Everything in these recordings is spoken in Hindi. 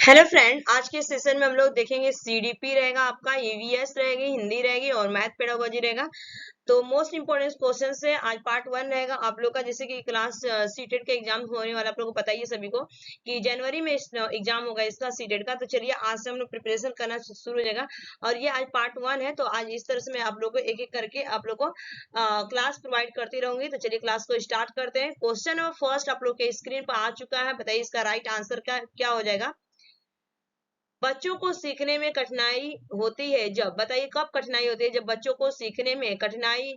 हेलो फ्रेंड, आज के सेशन में हम लोग देखेंगे सीडीपी रहेगा, आपका ईवीएस रहेगी, हिंदी रहेगी और मैथ पेडागोजी रहेगा। तो मोस्ट इंपोर्टेंट क्वेश्चन से आज पार्ट 1 रहेगा आप लोग का। जैसे कि क्लास सीटेट का एग्जाम होने वाला, आप लोगों को पता ही है सभी को कि जनवरी में एग्जाम होगा इसका सीटेट का। तो चलिए आज से हम लोग प्रिपरेशन करना शुरू हो जाएगा और ये आज पार्ट 1 है। तो आज इस तरह से मैं आप लोग को एक एक करके आप लोग को क्लास प्रोवाइड करती रहूंगी। तो चलिए क्लास को स्टार्ट करते हैं। क्वेश्चन नंबर फर्स्ट आप लोग के स्क्रीन पर आ चुका है। बताइए इसका राइट आंसर क्या हो जाएगा। बच्चों को सीखने में कठिनाई होती है जब, बताइए कब कठिनाई होती है। जब बच्चों को सीखने में कठिनाई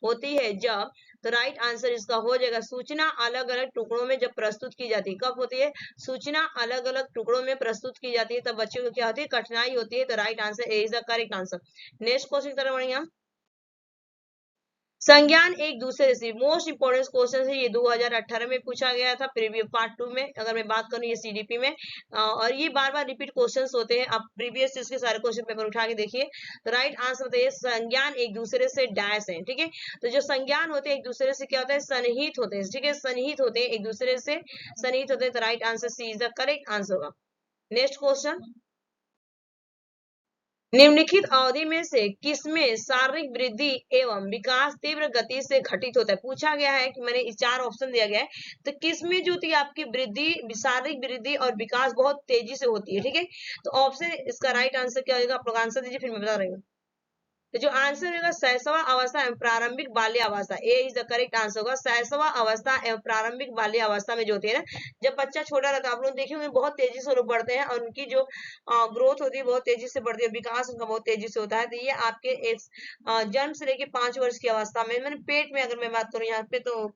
होती है जब, तो राइट आंसर इसका हो जाएगा सूचना अलग अलग टुकड़ों में जब प्रस्तुत की जाती है। कब होती है? सूचना अलग अलग टुकड़ों में प्रस्तुत की जाती है तब बच्चों को क्या होती है? कठिनाई होती है। तो right answer is the correct answer. Next question की तरफ बढ़ेंगे हम। संज्ञान एक दूसरे से, मोस्ट इंपोर्टेंट क्वेश्चन है ये, 2018 में पूछा गया था प्रीवियस पार्ट 2 में। अगर मैं बात करूं ये सीडीपी में और ये बार बार रिपीट क्वेश्चंस होते हैं। आप प्रीवियस इसके सारे क्वेश्चन पेपर उठा के देखिए। तो राइट आंसर बताइए संज्ञान एक दूसरे से डैश है। ठीक है, तो जो संज्ञान होते हैं एक दूसरे से क्या होता है? सन्निहित होते हैं। ठीक है, सन्निहित होते हैं, एक दूसरे से सन्निहित होते हैं। तो right answer C is the correct answer होगा। नेक्स्ट क्वेश्चन, निम्नलिखित अवधि में से किसमें शारीरिक वृद्धि एवं विकास तीव्र गति से घटित होता है? पूछा गया है कि मैंने इस 4 ऑप्शन दिया गया है, तो किसमें जो थी आपकी वृद्धि, शारीरिक वृद्धि और विकास बहुत तेजी से होती है। ठीक है, तो ऑप्शन इसका राइट आंसर क्या होगा? आप लोग आंसर दीजिए, फिर मैं बता रही हूँ। तो जो आंसर होगा शैशवा अवस्था एवं प्रारंभिक बाल्यावस्था, ए इज द करेक्ट आंसर होगा। शैशवा अवस्था एवं प्रारंभिक बाल्यावस्था में जो होती है ना, जब बच्चा छोटा रहता है, आप लोग देखे होंगे बहुत तेजी से लोग बढ़ते हैं और उनकी जो ग्रोथ होती है बहुत तेजी से बढ़ती है, विकास उनका बहुत तेजी से होता है। तो ये आपके एक जन्म से लेके 5 वर्ष की अवस्था में, मैंने पेट में अगर मैं बात करूँ यहाँ पे, तो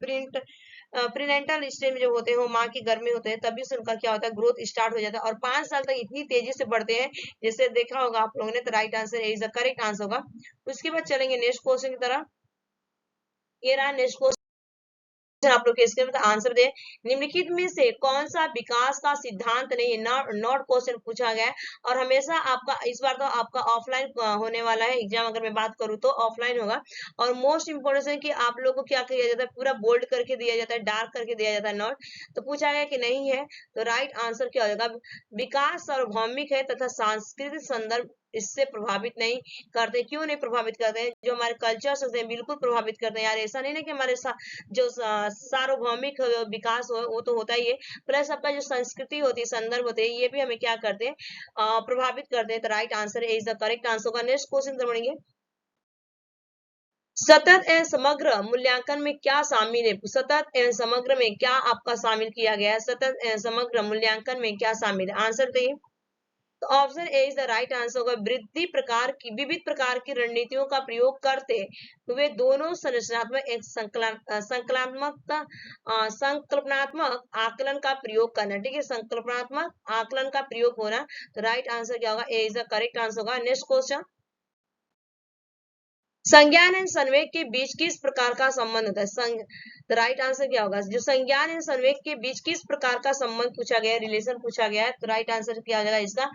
प्रीनेटल स्टेज में जो होते हैं वो माँ के गर्भ में होते हैं, तभी से उनका क्या होता है? ग्रोथ स्टार्ट हो जाता है और 5 साल तक इतनी तेजी से बढ़ते हैं जैसे देखा होगा आप लोगों ने। तो right answer is the correct answer होगा। उसके बाद चलेंगे नेक्स्ट क्वेश्चन की तरफ। ये रहा नेक्स्ट क्वेश्चन, आप लोग इसके आंसर दे। निम्नलिखित में से कौन सा विकास का सिद्धांत नहीं है? नॉट क्वेश्चन पूछा गया है और हमेशा आपका इस बार तो आपका ऑफलाइन होने वाला है एग्जाम। अगर मैं बात करूं तो ऑफलाइन होगा और मोस्ट इंपोर्टेंट है कि आप लोगों को क्या किया जाता है? पूरा बोल्ड करके दिया जाता है, डार्क करके दिया जाता है नॉट। तो पूछा गया कि नहीं है, तो राइट आंसर क्या हो जाएगा? विकास सार्वभौमिक है तथा सांस्कृतिक संदर्भ इससे प्रभावित नहीं करते। क्यों नहीं प्रभावित करते हैं? जो हमारे कल्चर होते हैं बिल्कुल प्रभावित करते हैं यार। ऐसा नहीं ना कि हमारे जो सार्वभौमिक विकास हो वो तो होता ही है, प्लस आपका जो संस्कृति होती है, संदर्भ होते हैं, ये भी हमें क्या करते हैं? प्रभावित करते हैं। तो right answer is the correct answer होगा। नेक्स्ट क्वेश्चन बढ़ेंगे। सतत एवं समग्र मूल्यांकन में क्या शामिल है? सतत एवं समग्र में क्या आपका शामिल किया गया है? सतत एवं समग्र मूल्यांकन में क्या शामिल है? आंसर चाहिए। तो option A is the right answer होगा। वृद्धि प्रकार की, विविध प्रकार की रणनीतियों का प्रयोग करते हुए दोनों संरचनात्मक एक संकल्पनात्मक आकलन का प्रयोग करना। ठीक है, संकल्पनात्मक आकलन का प्रयोग होना। तो राइट आंसर क्या होगा? A is the correct answer होगा। नेक्स्ट क्वेश्चन, संज्ञान एवं संवेग के बीच किस प्रकार का संबंध होता है? तो राइट आंसर क्या होगा? जो संज्ञान एवं संवेग के बीच किस प्रकार का संबंध पूछा गया है, रिलेशन पूछा गया है, तो राइट आंसर क्या हो जाएगा इसका?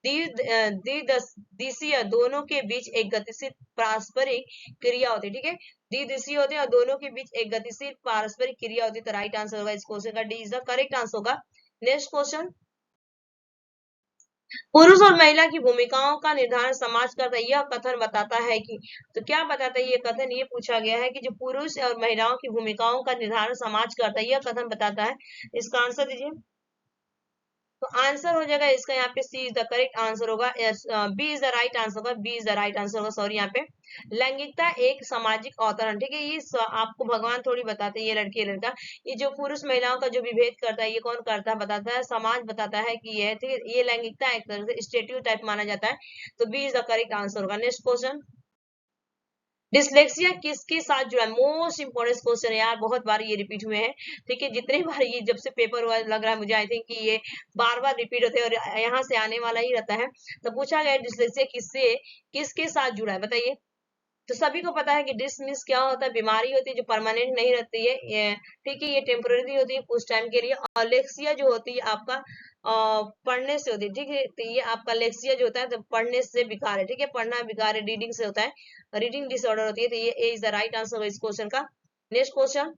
द्विदिशीय दोनों के बीच एक गतिशील पारस्परिक क्रिया होती है। ठीक है, द्विदिशीय होते हैं और दोनों के बीच एक गतिशील पारस्परिक क्रिया होती है। तो राइट आंसर होगा इस क्वेश्चन का, D is the correct answer होगा। नेक्स्ट क्वेश्चन, पुरुष और महिला की भूमिकाओं का निर्धारण समाज करता है, यह कथन बताता है कि, तो क्या बताता है ये कथन? ये पूछा गया है कि जो पुरुष और महिलाओं की भूमिकाओं का निर्धारण समाज करता है, यह कथन बताता है। इसका आंसर दीजिए। तो आंसर हो जाएगा इसका यहाँ पे C is the correct answer होगा। B is the right answer होगा। B is the right answer होगा, सॉरी यहाँ पे। लैंगिकता एक सामाजिक अवतरण। ठीक है, ये आपको भगवान थोड़ी बताते हैं ये लड़की ये लड़का, ये जो पुरुष महिलाओं का जो विभेद करता है ये कौन करता है? बताता है समाज, बताता है कि ये, ठीक है, ये लैंगिकता एक तरह से स्टेट्यू टाइप माना जाता है। तो B is the correct answer होगा। नेक्स्ट क्वेश्चन, डिसलेक्सिया किसके साथ जुड़ा है? मोस्ट इंपोर्टेंट क्वेश्चन है यार, बहुत बार ये रिपीट हुए हैं। ठीक है, जितने बार ये जब से पेपर हुआ लग रहा है मुझे, आई थिंक कि ये बार बार रिपीट होते हैं और यहाँ से आने वाला ही रहता है। तो पूछा गया डिसलेक्सिया किसके साथ जुड़ा है, बताइए। तो सभी को पता है कि डिसमिस क्या होता है? बीमारी होती है जो परमानेंट नहीं रहती है। ठीक है, ये टेम्पोररी होती है कुछ टाइम के लिए। और लेक्सिया जो होती है आपका पढ़ने से होती है। ठीक है, तो ये आपका लेक्सिया जो होता है तो पढ़ने से विकार है। ठीक है, पढ़ना विकार है, रीडिंग से होता है, रीडिंग डिसऑर्डर होती है। तो ये इज द राइट आंसर इस क्वेश्चन का। नेक्स्ट क्वेश्चन,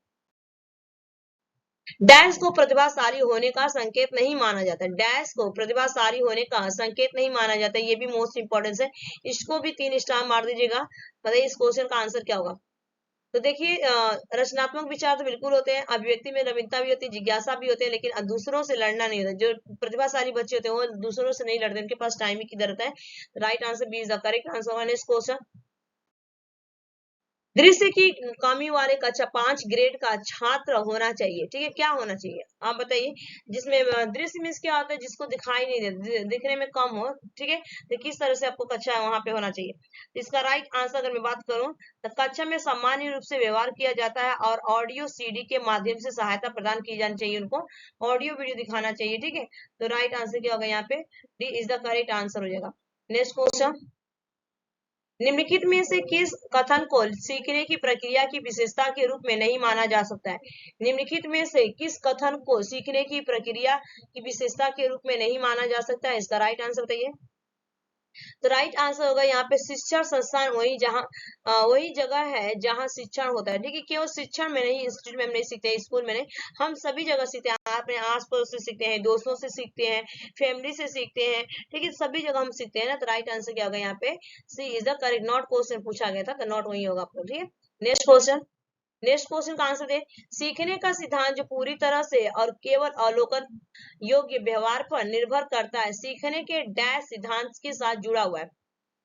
डैश को प्रतिभाशाली होने का संकेत नहीं माना जाता। डैश को प्रतिभाशाली होने का संकेत नहीं माना जाता। ये भी मोस्ट इंपॉर्टेंट है, इसको भी 3 स्टार मार दीजिएगा। बताइए इस क्वेश्चन का आंसर क्या होगा। तो देखिए रचनात्मक विचार तो बिल्कुल होते हैं, अभिव्यक्ति में नवीनता भी होती है, जिज्ञासा भी होते हैं, लेकिन दूसरों से लड़ना नहीं होता। जो प्रतिभाशाली बच्चे होते हैं वो दूसरों से नहीं लड़ते, उनके पास टाइम की जरूरत है। Right answer B is the correct answer होगा। नेक्स्ट क्वेश्चन, दृश्य की कमी वाले कक्षा 5 ग्रेड का छात्र होना चाहिए। ठीक है, क्या होना चाहिए आप बताइए। जिसमें दृश्य मीन्स क्या होता है, जिसको दिखाई नहीं दे, दिखने में कम हो। ठीक है, तो किस तरह से आपको कक्षा वहां पे होना चाहिए। तो इसका राइट आंसर अगर मैं बात करूं तो कक्षा में सामान्य रूप से व्यवहार किया जाता है और ऑडियो सीडी के माध्यम से सहायता प्रदान की जानी चाहिए, उनको ऑडियो वीडियो दिखाना चाहिए। ठीक है, तो राइट आंसर क्या होगा यहाँ पे, D is the correct answer हो जाएगा। नेक्स्ट क्वेश्चन, निम्नलिखित में से किस कथन को सीखने की प्रक्रिया की विशेषता के रूप में नहीं माना जा सकता है। निम्नलिखित में से किस कथन को सीखने की प्रक्रिया की विशेषता के रूप में नहीं माना जा सकता है। इसका राइट आंसर बताइए। तो राइट आंसर होगा यहाँ पे शिक्षण संस्थान वही जगह है जहाँ शिक्षण होता है। ठीक है, केवल शिक्षण में नहीं, इंस्टीट्यूट में हम नहीं सीखते, स्कूल में नहीं, हम सभी जगह सीखते हैं। अपने आस पड़ोस से सीखते हैं, दोस्तों से सीखते हैं, फैमिली से सीखते हैं। ठीक है, सभी जगह हम सीखते हैं ना। तो राइट आंसर क्या होगा यहाँ पे, C is the correct. Not question पूछा गया था तो नॉट वही होगा आपको। ठीक है, नेक्स्ट क्वेश्चन, नेक्स्ट क्वेश्चन का आंसर दे। सीखने का सिद्धांत जो पूरी तरह से और केवल अवलोकन योग्य व्यवहार पर निर्भर करता है, सीखने के डैश सिद्धांत के साथ जुड़ा हुआ है।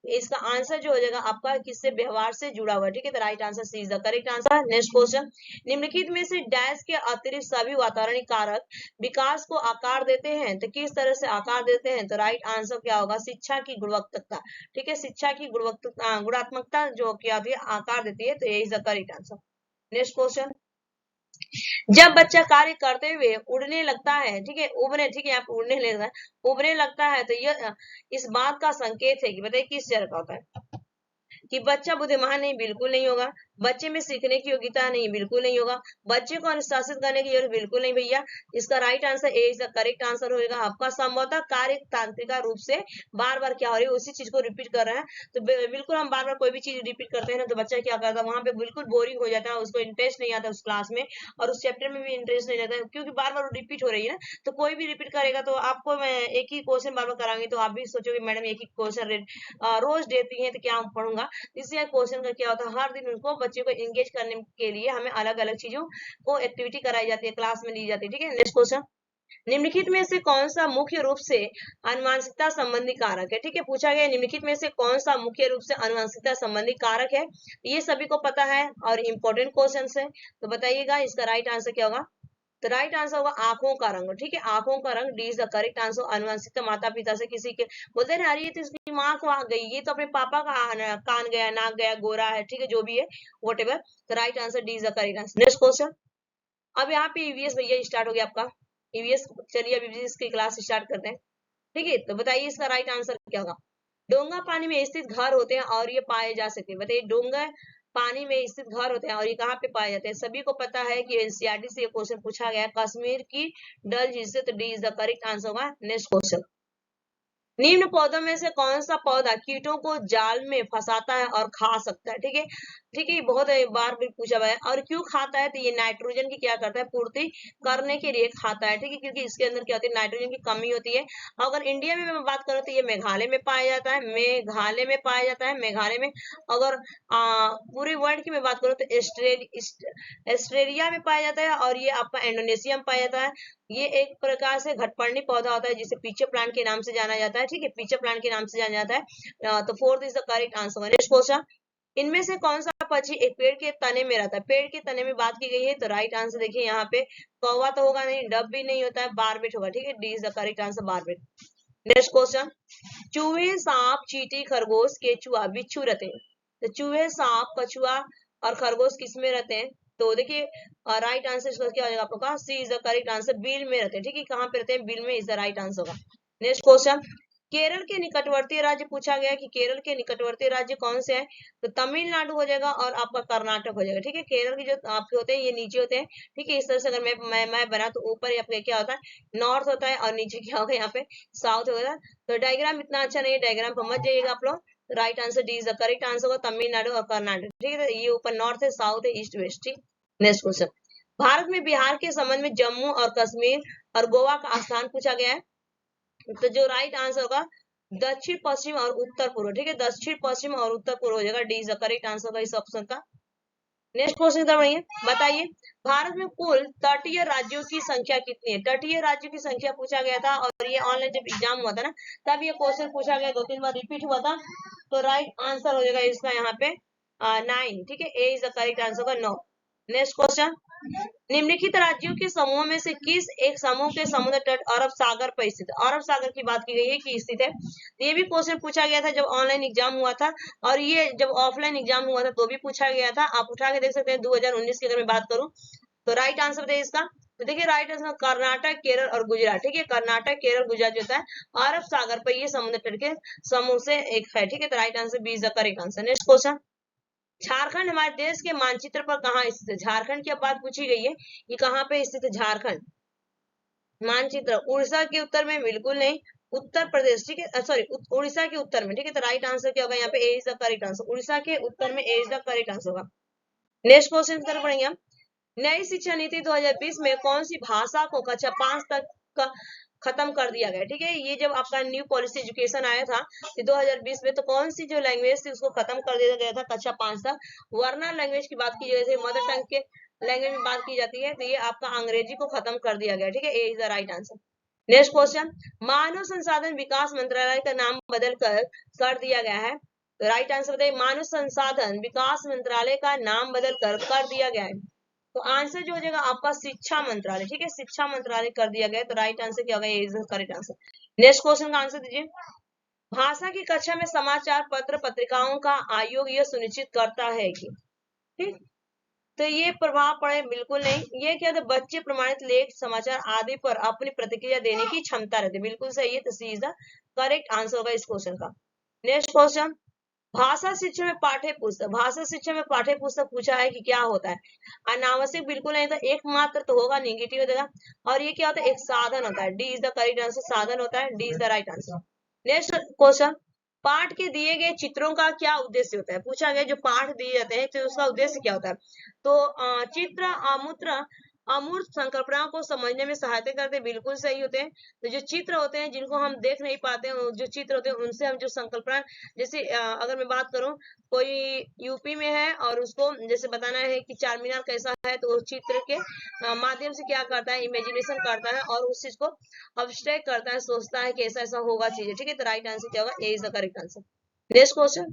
इसका आंसर जो हो जाएगा आपका किससे, व्यवहार से जुड़ा हुआ है। ठीक है, तो right answer C is the correct answer. Next question, निम्नलिखित में से डैश के अतिरिक्त सभी वातावरणीय कारक विकास को आकार देते हैं, तो किस तरह से आकार देते हैं। तो राइट आंसर क्या होगा, शिक्षा की गुणवत्ता। ठीक है, शिक्षा की गुणात्मकता जो क्या होती है, आकार देती है। तो ये is the correct answer. Next question, जब बच्चा कार्य करते हुए उड़ने लगता है, ठीक है, उबने, ठीक है, आप उड़ने लगता है, उबने लगता है, तो यह इस बात का संकेत है कि बताइए किस तरह का होता है। कि बच्चा बुद्धिमान नहीं, बिल्कुल नहीं होगा। बच्चे में सीखने की योग्यता नहीं, बिल्कुल नहीं होगा। बच्चे को अनुशासित करने की जरूरत, बिल्कुल नहीं भैया। इसका right answer A is the correct answer होगा आपका। संभवतः कार्य तांत्रिका रूप से बार बार क्या हो रही है, उसी चीज को रिपीट कर रहे हैं। तो बिल्कुल हम बार बार कोई भी चीज रिपीट करते हैं ना, तो बच्चा क्या करता है, वहां पे बिल्कुल बोरिंग हो जाता है, उसको इंटरेस्ट नहीं आता उस क्लास में, और उस चैप्टर में भी इंटरेस्ट नहीं लगता, क्योंकि बार बार रिपीट हो रही है ना। तो कोई भी रिपीट करेगा तो आपको मैं एक ही क्वेश्चन बार बार करांगी, तो आप भी सोचोगे मैडम एक ही क्वेश्चन रोज देती है तो क्या पढ़ूंगा। इसलिए क्वेश्चन का क्या होता है, हर दिन उनको बच्चे को एंगेज करने के लिए हमें अलग अलग चीजों को एक्टिविटी कराई जाती है, क्लास में ली जाती है। ठीक है, नेक्स्ट क्वेश्चन, निम्नलिखित में से कौन सा मुख्य रूप से अनुवांशिकता संबंधी कारक है। ठीक है, पूछा गया निम्नलिखित में से कौन सा मुख्य रूप से अनुवांशिकता संबंधी कारक है। ये सभी को पता है और इम्पोर्टेंट क्वेश्चन है, तो बताइएगा इसका राइट आंसर क्या होगा। तो राइट आंसर होगा आंखों का रंग। ठीक है, आंखों का रंग, D is the correct answer. अनुवंशिकता माता पिता से किसी के बोलते हैं अरे ये तो इसकी माँ को आ गई, ये तो अपने पापा का कान गया, नाक गया, गोरा है, ठीक है, जो भी है वट एवर। तो right answer D is the correct answer. Next question, अब यहाँ पे ईवीएस भैया स्टार्ट हो गया आपका ईवीएस। चलिए अब ईवीएस की क्लास स्टार्ट करते हैं। ठीक है, तो बताइए इसका राइट आंसर क्या होगा। डोंगा पानी में स्थित घर होते हैं और ये पाए जा सकते हैं। बताइए डोंगा पानी में स्थित घर होते हैं और ये कहाँ पे पाए जाते हैं। सभी को पता है कि एनसीईआरटी से ये क्वेश्चन पूछा गया है, कश्मीर की डल झील से। तो D is the correct answer होगा। नेक्स्ट क्वेश्चन, निम्न पौधों में से कौन सा पौधा कीटों को जाल में फंसाता है और खा सकता है। ठीक है, ठीक है, बहुत बार भी पूछा हुआ है। और क्यों खाता है, तो ये नाइट्रोजन की क्या करता है, पूर्ति करने के लिए खाता है। ठीक है, क्योंकि इसके अंदर क्या होती है, नाइट्रोजन की कमी होती है। अगर इंडिया में मैं बात करूँ तो ये मेघालय में पाया जाता है, मेघालय में पाया जाता है, मेघालय में। अगर पूरे वर्ल्ड की मैं बात करूँ तो ऑस्ट्रेलिया में पाया जाता है, और ये आपका इंडोनेशिया में पाया जाता है। ये एक प्रकार से घटपर्णी पौधा होता है जिसे पीचर प्लांट के नाम से जाना जाता है। ठीक है, पीचर प्लांट के नाम से जाना जाता है। तो fourth is the correct answer. Next question, इनमें से कौन सा पक्षी एक पेड़ के तने में रहता है। पेड़ के तने में बात की गई है, तो राइट आंसर देखिए यहाँ पे कौवा तो होगा नहीं, डब भी नहीं होता है, बारबेट होगा। ठीक है, D is the correct answer, barbet. Next question, चूहे, सांप, चींटी, खरगोश, केचुआ, बिच्छू रहते हैं। तो चूहे, सांप, कछुआ और खरगोश किस में रहते हैं। तो देखिए राइट आंसर इसका क्या हो जाएगा आपका, C is the correct answer, बिल में रहते हैं। ठीक है, कहाँ पे रहते हैं, बिल में, इज द राइट आंसर होगा। नेक्स्ट क्वेश्चन, केरल के निकटवर्ती राज्य पूछा गया कि केरल के निकटवर्ती राज्य कौन से हैं। तो तमिलनाडु हो जाएगा और आपका कर्नाटक हो जाएगा। ठीक है, केरल के जो आपके होते हैं ये नीचे होते हैं। ठीक है, इस तरह से अगर मैं बना तो ऊपर आपका क्या होता है, नॉर्थ होता है, और नीचे क्या होगा यहाँ पे, साउथ होगा। तो डायग्राम इतना अच्छा नहीं है, डायग्राम समझ जाइएगा आप लोग। Right answer D is the correct answer होगा, तमिलनाडु और कर्नाटक। ठीक है, ये ऊपर नॉर्थ है, साउथ है, ईस्ट वेस्ट। ठीक, नेक्स्ट क्वेश्चन, भारत में बिहार के संबंध में जम्मू और कश्मीर और गोवा का स्थान पूछा गया है। तो जो राइट आंसर होगा दक्षिण पश्चिम और उत्तर पूर्व, ठीक है, दक्षिण पश्चिम और उत्तर पूर्व हो जाएगा, D is the correct answer होगा इस ऑप्शन का। नेक्स्ट क्वेश्चन बढ़िए, बताइए भारत में कुल तटीय राज्यों की संख्या कितनी है? तटीय राज्यों की संख्या पूछा गया था और ये ऑनलाइन जब एग्जाम हुआ था ना तब ये क्वेश्चन पूछा गया, 2-3 बार रिपीट हुआ था। तो राइट आंसर हो जाएगा इसका यहाँ पे 9, ठीक है, A is the correct answer होगा 9। नेक्स्ट क्वेश्चन, निम्नलिखित राज्यों के समूह में से किस एक समूह के समुद्र तट अरब सागर पर स्थित है? अरब सागर की बात की गई है कि स्थित है। ये भी क्वेश्चन पूछा गया था जब ऑनलाइन एग्जाम हुआ था और ये जब ऑफलाइन एग्जाम हुआ था तो भी पूछा गया था। आप उठा के देख सकते हैं 2019 की अगर मैं बात करूं तो राइट आंसर बताइए इसका। तो देखिए राइट आंसर कर्नाटक, केरल और गुजरात, ठीक है, कर्नाटक, केरल, गुजरात जो होता है अरब सागर पर ये समुद्र तट के समूह से एक है, ठीक है। तो right answer B is the correct answer. Next question, Jharkhand हमारे देश के मानचित्र पर कहाँ स्थित है? झारखंड की अब बात पूछी गई है कि कहाँ पे स्थित है झारखंड मानचित्र। उड़ीसा के उत्तर में बिल्कुल नहीं, उत्तर प्रदेश, ठीक है, सॉरी उड़ीसा के उत्तर में, ठीक है। तो राइट आंसर क्या होगा यहाँ पे A is the correct answer, Orissa के उत्तर में A is the correct answer होगा। नेक्स्ट क्वेश्चन की तरफ बढ़ेंगे हम। नई शिक्षा नीति 2020 में कौन सी भाषा को कक्षा 5 तक का खत्म कर दिया गया? ठीक है, ये जब आपका न्यू पॉलिसी एजुकेशन आया था 2020 में तो कौन सी जो लैंग्वेज थी उसको खत्म कर दिया गया था कक्षा 5 तक? वर्ना लैंग्वेज की बात की जाती है, मदर टंग के लैंग्वेज में बात की जाती है तो ये आपका अंग्रेजी को खत्म कर दिया गया, ठीक है, A is the right answer. Next question, मानव संसाधन विकास मंत्रालय का नाम बदल कर दिया गया है। राइट आंसर बताइए, मानव संसाधन विकास मंत्रालय का नाम बदल कर दिया गया है। तो आंसर जो हो जाएगा आपका शिक्षा मंत्रालय, ठीक है, शिक्षा मंत्रालय कर दिया गया। तो राइट आंसर क्या होगा, ये is the correct answer. Next question का आंसर दीजिए। भाषा की कक्षा में समाचार पत्र पत्रिकाओं का आयोग यह सुनिश्चित करता है कि, ठीक, तो ये प्रभाव पड़े बिल्कुल नहीं। ये क्या था, बच्चे प्रमाणित लेख समाचार आदि पर अपनी प्रतिक्रिया देने की क्षमता रहती है, बिल्कुल सही है। तो सी इज द करेक्ट आंसर होगा इस क्वेश्चन का। नेक्स्ट क्वेश्चन, भाषा शिक्षा में पाठ्य पुस्तक, भाषा शिक्षा में पाठ्य पुस्तक पूछा है कि क्या होता है? अनावश्यक बिल्कुल नहीं, तो एकमात्र तो होगा, निगेटिव देगा। और ये क्या होता है, एक साधन होता है, D is the correct answer, साधन होता है, D is the right answer. Next question, पाठ के दिए गए चित्रों का क्या उद्देश्य होता है? पूछा गया जो पाठ दिए जाते हैं तो उसका उद्देश्य क्या होता है? तो चित्र अमूर्त अमूर्त संकल्पनाओं को समझने में सहायता करते हैं, बिल्कुल सही होते हैं। तो जो चित्र होते हैं जिनको हम देख नहीं पाते हैं, जो चित्र होते हैं उनसे हम जो संकल्पना, जैसे अगर मैं बात करूं कोई यूपी में है और उसको जैसे बताना है कि चार मीनार कैसा है तो वो चित्र के माध्यम से क्या करता है, इमेजिनेशन करता है और उस चीज को अब्स्ट्रैक्ट करता है, सोचता है कि ऐसा ऐसा होगा चीजें, ठीक है। तो राइट आंसर क्या होगा, A is the correct answer. Next question,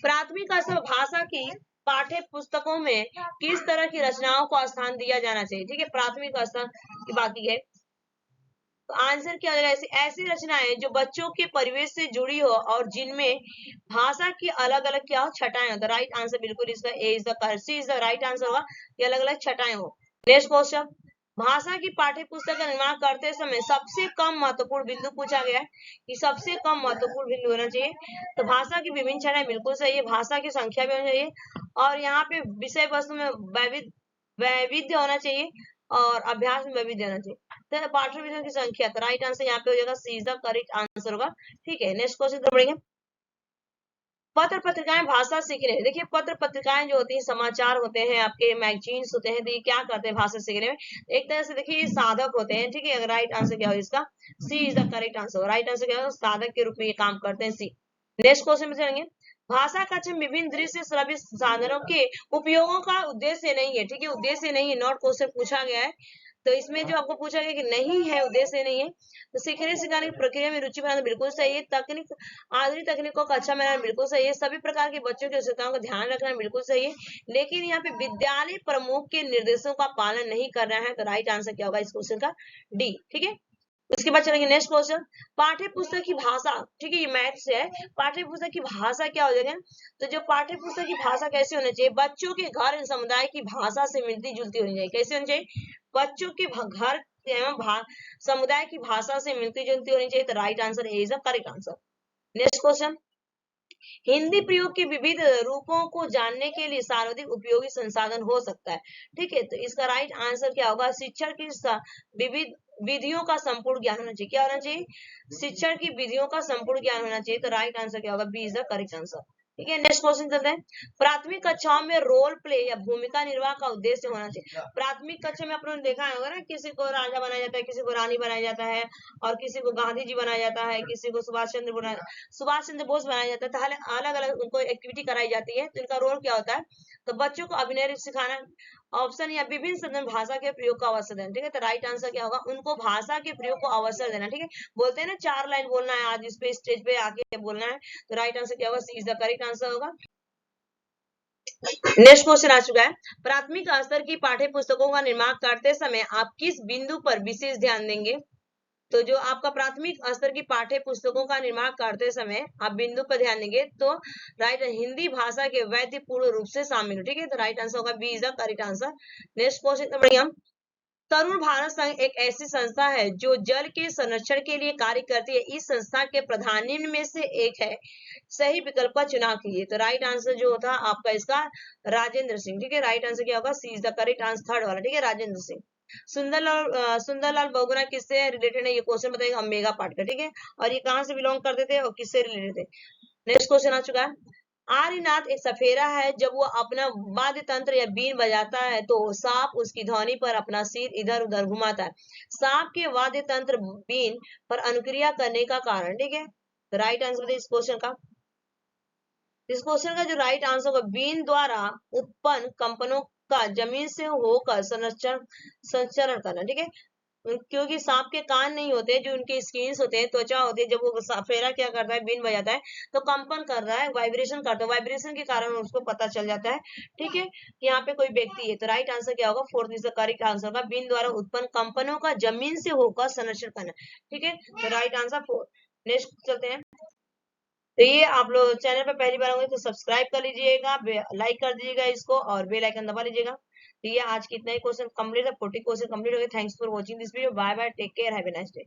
प्राथमिक स्तर भाषा की पाठ्य पुस्तकों में किस तरह की रचनाओं को स्थान दिया जाना चाहिए? ठीक है, प्राथमिक स्तर की बात की है तो आंसर क्या हो जाएगा, ऐसी ऐसी रचनाएं जो बच्चों के परिवेश से जुड़ी हो और जिनमें भाषा की अलग अलग क्या हो, छटाएं हो। तो राइट आंसर बिल्कुल इसका A is the C is the right answer होगा कि अलग अलग छटाएं हो। नेक्स्ट क्वेश्चन, भाषा की पाठ्य पुस्तक का निर्माण करते समय सबसे कम महत्वपूर्ण बिंदु पूछा गया है कि सबसे कम महत्वपूर्ण बिंदु होना चाहिए। तो भाषा की विभिन्न छटाएं बिल्कुल सही है, भाषा की संख्या भी होनी चाहिए और यहाँ पे विषय वस्तु में वैविध्य होना चाहिए और अभ्यास में वैविध्य होना चाहिए। तो पाठ्य विषयों की संख्या, तो राइट आंसर यहाँ पे हो जाएगा सी इज द करेक्ट आंसर होगा, ठीक है। नेक्स्ट क्वेश्चन तो बढ़ेंगे, पत्र पत्रिकाएं भाषा सीखने, देखिए पत्र पत्रिकाएं जो होती हैं समाचार होते हैं, आपके मैगजीन्स होते हैं, तो ये क्या करते हैं भाषा सीखने में, एक तरह से देखिए साधक होते हैं, ठीक है। राइट आंसर क्या हो इसका, C is the correct answer. Right answer क्या होगा, साधक के रूप में ये काम करते हैं, सी। नेक्स्ट क्वेश्चन में चलेंगे, भाषा का विभिन्न दृश्य श्रव्य साधनों के उपयोगों का उद्देश्य नहीं है, ठीक है, उद्देश्य नहीं है, नॉट क्वेश्चन पूछा गया है। तो इसमें जो आपको पूछा गया कि नहीं है, उद्देश्य नहीं है, तो सीखने सिखाने की प्रक्रिया में रुचि बनाना बिल्कुल सही है, तकनीक आधुनिक तकनीकों का अच्छा बनाना बिल्कुल सही है, सभी प्रकार के बच्चों की आवश्यकताओं का ध्यान रखना बिल्कुल सही है, लेकिन यहाँ पे विद्यालय प्रमुख के निर्देशों का पालन नहीं कर रहा है। तो राइट आंसर क्या होगा इस क्वेश्चन का, डी, ठीक है। उसके बाद चलेंगे नेक्स्ट क्वेश्चन, पाठ्य पुस्तक की भाषा, ठीक है, ये मैथ्स है, पाठ्य पुस्तक की भाषा क्या हो जाएगा, तो जो पाठ्य पुस्तक की भाषा कैसे होनी चाहिए, बच्चों के घर एवं समुदाय की भाषा से मिलती जुलती होनी चाहिए। कैसे होनी चाहिए, बच्चों के घर एवं समुदाय की भाषा से मिलती जुलती होनी चाहिए। तो right answer is the correct answer. Next question, Hindi प्रयोग के विविध रूपों को जानने के लिए सर्वाधिक उपयोगी संसाधन हो सकता है, ठीक है। तो इसका राइट आंसर क्या होगा, शिक्षण की विविध विधियों का संपूर्ण ज्ञान होना चाहिए। क्या होना चाहिए, शिक्षण की विधियों का संपूर्ण ज्ञान होना चाहिए। तो राइट आंसर क्या होगा, B is the correct answer. ठीक है, नेक्स्ट क्वेश्चन चलते हैं। प्राथमिक कक्षाओं में रोल प्ले या भूमिका निर्वाह का उद्देश्य होना चाहिए। प्राथमिक कक्षा में आपने देखा होगा ना, किसी को राजा बनाया जाता है, किसी को रानी बनाया जाता है, और किसी को गांधी जी बनाया जाता है, किसी को सुभाष चंद्र बोस बनाया जाता है। तो अलग अलग उनको एक्टिविटी कराई जाती है। तो इनका रोल क्या होता है? तो बच्चों को अभिनय सिखाना, ऑप्शन या विभिन्न सदन भाषा के प्रयोग का अवसर देना। ठीक है, तो राइट आंसर क्या होगा? उनको भाषा के प्रयोग को अवसर देना। ठीक है, बोलते हैं ना 4 लाइन बोलना है, आज इस पे स्टेज पे आके बोलना है। तो राइट आंसर क्या होगा? C is the correct answer होगा। नेक्स्ट क्वेश्चन आ चुका है। प्राथमिक स्तर की पाठ्य पुस्तकों का निर्माण करते समय आप किस बिंदु पर विशेष ध्यान देंगे? तो जो आपका प्राथमिक स्तर की पाठ्य पुस्तकों का निर्माण करते समय आप बिंदु पर ध्यान देंगे, तो राइट हिंदी भाषा के वैध पूर्ण रूप से शामिल हो। ठीक है, तो राइट आंसर होगा B is the correct answer. Next question बढ़िया। तरुण भारत संघ एक ऐसी संस्था है जो जल के संरक्षण के लिए कार्य करती है। इस संस्था के प्रधानी में से एक है। सही विकल्प का चुनाव कीजिए। तो राइट आंसर जो होता आपका इसका राजेंद्र सिंह। ठीक है, राइट आंसर क्या होगा? C is the correct answer, third वाला। ठीक है, राजेंद्र सिंह। सुंदरलाल बहुगुणा किससे रिलेटेड है? ये क्वेश्चन बताइएगा अम्बेगा पाठ का। ठीक है, और ये कहाँ से बिलोंग करते थे और किससे रिलेटेड थे? नेक्स्ट क्वेश्चन आ चुका है। आर्यनाथ एक सफेरा है। जब वो अपना वाद्य तंत्र या बीन बजाता है तो सांप उसकी ध्वनि पर अपना सिर इधर उधर घुमाता है। सांप के वाद्य तंत्र बीन पर अनुक्रिया करने का कारण। ठीक है, तो राइट आंसर बताइए इस क्वेश्चन का। इस क्वेश्चन का जो राइट आंसर होगा, बीन द्वारा उत्पन्न कंपनों का जमीन से होकर संचरण करना। ठीक है, क्योंकि सांप के कान नहीं होते, जो उनके स्किन्स होते हैं, त्वचा होती है, जब वो फेरा क्या करता है, बीन बजाता है, तो कंपन कर रहा है, वाइब्रेशन करता है, वाइब्रेशन के कारण उसको पता चल जाता है। ठीक है, कि यहाँ पे कोई व्यक्ति है। तो राइट आंसर क्या होगा? Fourth is the correct answer होगा, बीन द्वारा उत्पन्न कंपनों का जमीन से होकर संरक्षण करना। ठीक है, तो राइट आंसर फोर्थ। नेक्स्ट चलते हैं। तो ये आप लोग चैनल पर पहली बार होंगे तो सब्सक्राइब कर लीजिएगा, लाइक कर दीजिएगा इसको, और बेल आइकन दबा लीजिएगा। तो ये आज की इतना ही क्वेश्चन कंप्लीट है, 40 क्वेश्चन कंप्लीट हो गए। Thanks for watching this video. Bye bye, take care, have a nice day.